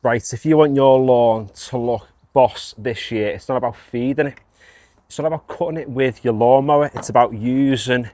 Right, if you want your lawn to look boss this year, it's not about feeding it. It's not about cutting it with your lawnmower. It's about using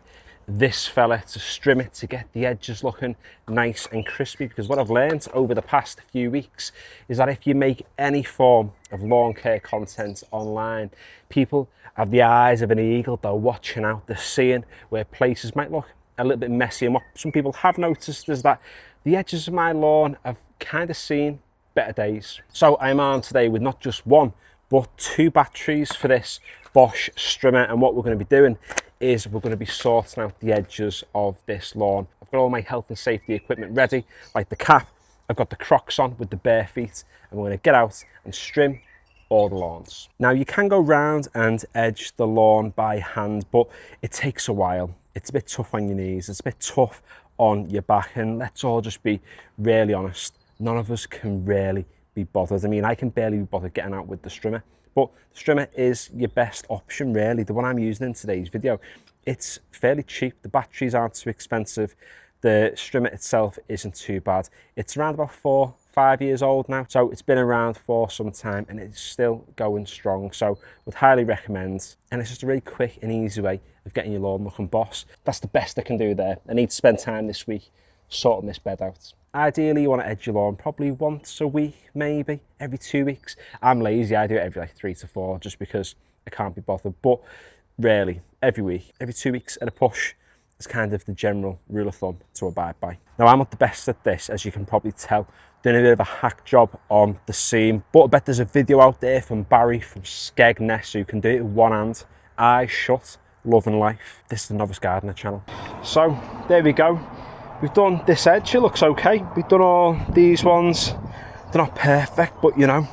this fella to trim it to get the edges looking nice and crispy. Because what I've learned over the past few weeks is that if you make any form of lawn care content online, people have the eyes of an eagle. They're watching out, they're seeing where places might look a little bit messy. And what some people have noticed is that the edges of my lawn have kind of seen better days. So I'm on today with not just one, but two batteries for this Bosch Strimmer. And what we're going to be doing is we're going to be sorting out the edges of this lawn. I've got all my health and safety equipment ready, like the cap. I've got the Crocs on with the bare feet, and we're going to get out and trim all the lawns. Now you can go round and edge the lawn by hand, but it takes a while. It's a bit tough on your knees, it's a bit tough on your back, and let's all just be really honest. None of us can really be bothered. I mean, I can barely be bothered getting out with the Strimmer, but the Strimmer is your best option really. The one I'm using in today's video, it's fairly cheap. The batteries aren't too expensive. The Strimmer itself isn't too bad. It's around about 4-5 years old now, so it's been around for some time and it's still going strong. So would highly recommend, and it's just a really quick and easy way of getting your lawn looking boss. That's the best I can do there. I need to spend time this week sorting this bed out. Ideally, you want to edge your lawn probably once a week, maybe every 2 weeks. I'm lazy, I do it every like 3 to 4 just because I can't be bothered. But really, every week, every 2 weeks at a push is kind of the general rule of thumb to abide by. Now, I'm not the best at this, as you can probably tell. Doing a bit of a hack job on the seam, but I bet there's a video out there from Barry from Skegness who can do it with one hand, eyes shut, loving life. This is the NoviceGardener channel. So there we go. We've done this edge, it looks okay. We've done all these ones. They're not perfect, but you know,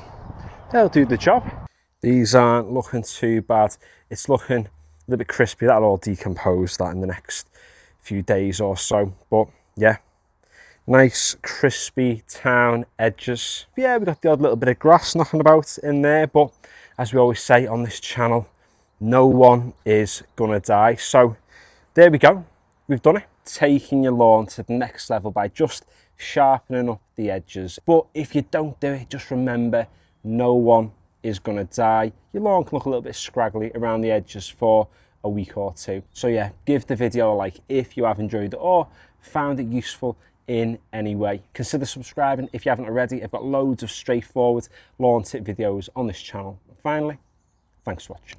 they'll do the job. These aren't looking too bad. It's looking a little bit crispy. That'll all decompose that in the next few days or so. But yeah, nice crispy town edges. Yeah, we've got the odd little bit of grass knocking about in there, but as we always say on this channel, no one is gonna die. So there we go, we've done it. Taking your lawn to the next level by just sharpening up the edges. But if you don't do it, just remember, no one is gonna die. Your lawn can look a little bit scraggly around the edges for a week or two. So yeah, give the video a like if you have enjoyed it or found it useful in any way. Consider subscribing if you haven't already. I've got loads of straightforward lawn tip videos on this channel. And finally, thanks for watching.